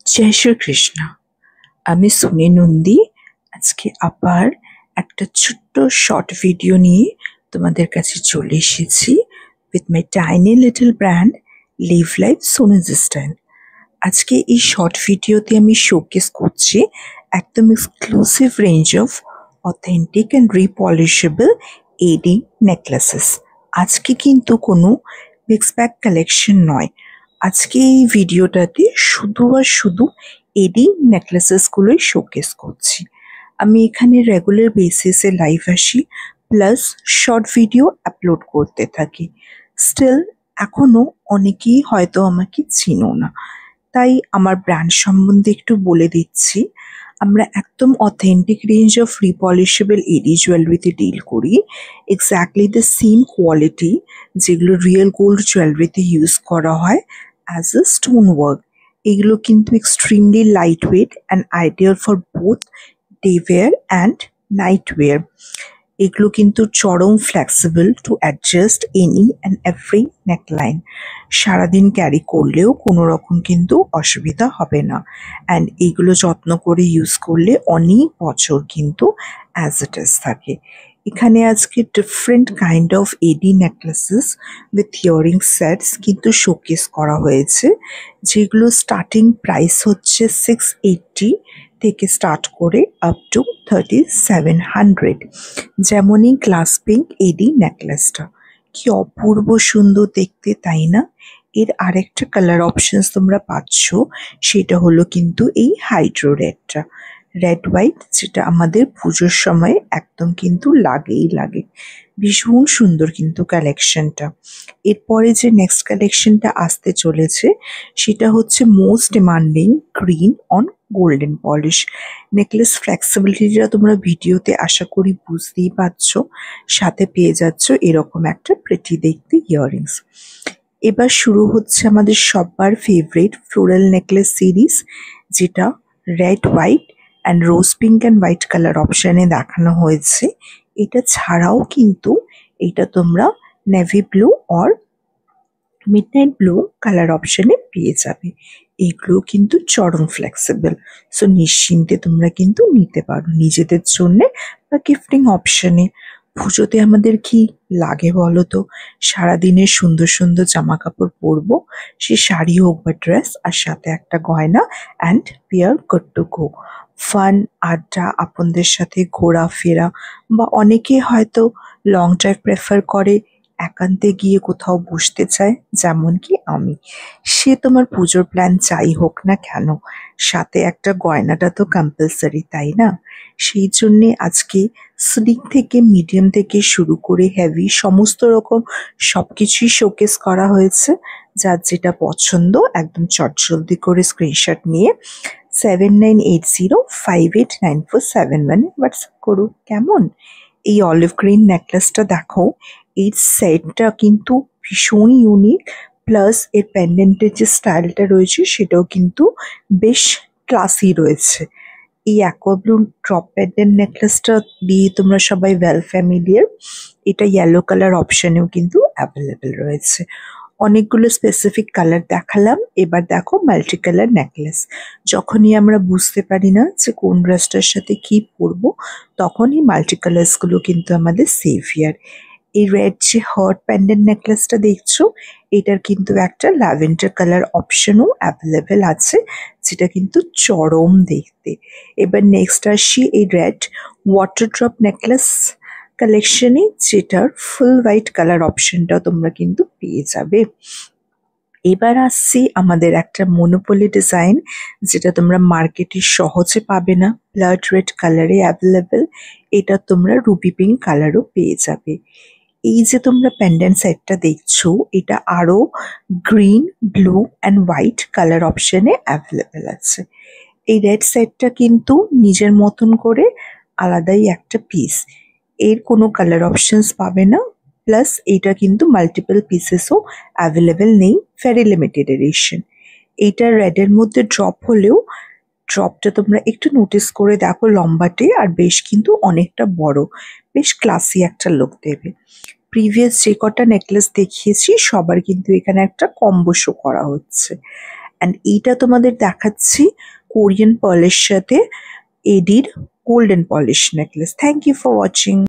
জয় শ্রীকৃষ্ণ। আমি সুনি নন্দী আজকে আবার একটা ছোট্ট শর্ট ভিডিও নিয়ে তোমাদের কাছে চলে এসেছি with my tiny little brand live life সোনিজ স্টাইল। আজকে এই শর্ট ভিডিওতে আমি শোকেস করছি একদম exclusive range of authentic and replicable AD necklaces. আজকে কিন্তু কোনো মিক্স ব্যাগ কালেকশন নয়, আজকে এই ভিডিওটাতে শুধু আর শুধু এডি নেকলেসেসগুলোই শোকেস করছি। আমি এখানে রেগুলার বেসিসে লাইভ আসি, প্লাস শর্ট ভিডিও আপলোড করতে থাকি। স্টিল এখনও অনেকেই হয়তো আমাকে চিনো না, তাই আমার ব্র্যান্ড সম্বন্ধে একটু বলে দিচ্ছি। আমরা একদম authentic range of replicable AD জুয়েলারিতে ডিল করি, এক্স্যাক্টলি দ্য সেম কোয়ালিটি যেগুলো রিয়েল গোল্ড জুয়েলারিতে ইউজ করা হয় অ্যাজ আ স্টোন ওয়ার্ক। এগুলো কিন্তু extremely light weight and ideal for both day wear and night wear. এগুলো কিন্তু চরম flexible to adjust any and every neckline. সারাদিন ক্যারি করলেও কোনো রকম কিন্তু অসুবিধা হবে না, অ্যান্ড এইগুলো যত্ন করে ইউজ করলে অনেক বছর কিন্তু অ্যাজ ইট ইজ থাকে। এখানে আজকে different kind of AD necklaces with earring sets কিন্তু শোকেস করা হয়েছে, যেগুলো স্টার্টিং প্রাইস হচ্ছে 680 থেকে স্টার্ট করে আপ টু 3700। যেমনই গ্লাস পিঙ্ক এডি নেকলেসটা, কি অপূর্ব সুন্দর দেখতে, তাই না? এর আরেকটা কালার অপশনস তোমরা পাচ্ছ, সেটা হলো কিন্তু এই হাইড্রো রেডটা, রেড হোয়াইট, যেটা আমাদের পুজোর সময় একদম কিন্তু লাগেই লাগে। ভীষণ সুন্দর কিন্তু কালেকশনটা। এরপরে যে নেক্সট কালেকশনটা আসতে চলেছে সেটা হচ্ছে most demanding green on golden polish necklace. ফ্লেক্সিবিলিটিটা তোমরা ভিডিওতে আশা করি বুঝতেই পারছো, সাথে পেয়ে যাচ্ছ এরকম একটা প্রিটি দেখতে ইয়াররিংস। এবার শুরু হচ্ছে আমাদের সবার ফেভারিট ফ্লোরাল নেকলেস সিরিজ, যেটা red white and rose pink and white colour অপশানে দেখানো হয়েছে। এটা ছাড়াও কিন্তু এটা তোমরা navy blue or midnight blue colour অপশানে পেয়ে যাবে। এগুলো কিন্তু চরম ফ্লেক্সিবল, সো নিশ্চিন্তে তোমরা কিন্তু নিতে পারো নিজেদের জন্যে বা গিফটিং অপশানে। পুজোতে আমাদের কি লাগে বলো তো, সারাদিনের সুন্দর সুন্দর জামা কাপড় পরবো, সে শাড়ি হোক বা ড্রেস, আর সাথে একটা গয়না, and we are good to go. Fun, আড্ডা, আপনদের সাথে ঘোরাফেরা, বা অনেকে হয়তো লং ড্রাইভ প্রেফার করে, একান্তে গিয়ে কোথাও বসতে চায়, যেমন কি আমি। সে তোমার পুজোর প্ল্যান যাই হোক না কেন, সাথে একটা গয়নাটা তো কম্পালসারি, তাই না? সেই জন্যে আজকে স্লিক থেকে মিডিয়াম থেকে শুরু করে হেভি সমস্ত রকম সব কিছুই শোকেস করা হয়েছে। যার যেটা পছন্দ একদম চটজলদি করে স্ক্রিনশট নিয়ে 7980589471 হোয়াটসঅ্যাপ করো। কেমন? এই অলিভ গ্রিন নেকলেসটা দেখো, এই সেটটা কিন্তু ভীষণ ইউনিক, প্লাস এর পেন্ডেন্টের যে স্টাইলটা রয়েছে সেটাও কিন্তু বেশ ক্লাসি রয়েছে। এই অ্যাকোয়া ব্লু ড্রপ পেন্ডেন্ট নেকলেসটা দিয়ে তোমরা সবাই ওয়েল ফ্যামিলিয়ার। এটা ইয়েলো কালার অপশানেও কিন্তু অ্যাভেলেবেল রয়েছে। অনেকগুলো স্পেসিফিক কালার দেখালাম, এবার দেখো মাল্টি কালার নেকলেস। যখনই আমরা বুঝতে পারি না যে কোন ড্রেসটার সাথে কি পরবো, তখনই মাল্টি কালার্সগুলো কিন্তু আমাদের সেভিয়ার। এই রেড যে হার্ট প্যান্ডেন্ট নেকলেসটা দেখছো, এটার কিন্তু একটা ল্যাভেন্ডার কালার অপশনও অ্যাভেলেবেল আছে, যেটা কিন্তু চরম দেখতে। এবার নেক্সট আসি এই রেড ওয়াটার ড্রপ নেকলেস কালেকশনে, যেটার ফুল হোয়াইট কালার অপশনটাও তোমরা কিন্তু পেয়ে যাবে। এবার আসছি আমাদের একটা মনোপলি ডিজাইন, যেটা তোমরা মার্কেটে সহজে পাবে না, ব্লাড রেড কালারে অ্যাভেলেবেল। এটা তোমরা রুবি পিঙ্ক কালারও পেয়ে যাবে। এই যে তোমরা পেন্ডেন্ট সেটটা দেখছো, এটা আরও green, blue and white colour অপশানে অ্যাভেলেবেল আছে। এই রেড সেটটা কিন্তু নিজের মতন করে আলাদাই একটা পিস, এর কোনো কালার অপশনস পাবে না, প্লাস এইটা কিন্তু মাল্টিপল পিসেসও অ্যাভেলেবেল নেই, ভেরি লিমিটেড এডিশন। এইটা রেডের মধ্যে ড্রপ হলেও ড্রপটা তোমরা একটু নোটিস করে দেখো, লম্বাটে আর বেশ কিন্তু অনেকটা বড়, বেশ ক্লাসি একটা লুক দেবে। প্রিভিয়াস যে কটা নেকলেস দেখিয়েছি সবার কিন্তু এখানে একটা কম্বো শো করা হচ্ছে, অ্যান্ড এইটা তোমাদের দেখাচ্ছি কোরিয়ান পার্লের সাথে এডির golden polish necklace. Thank you for watching.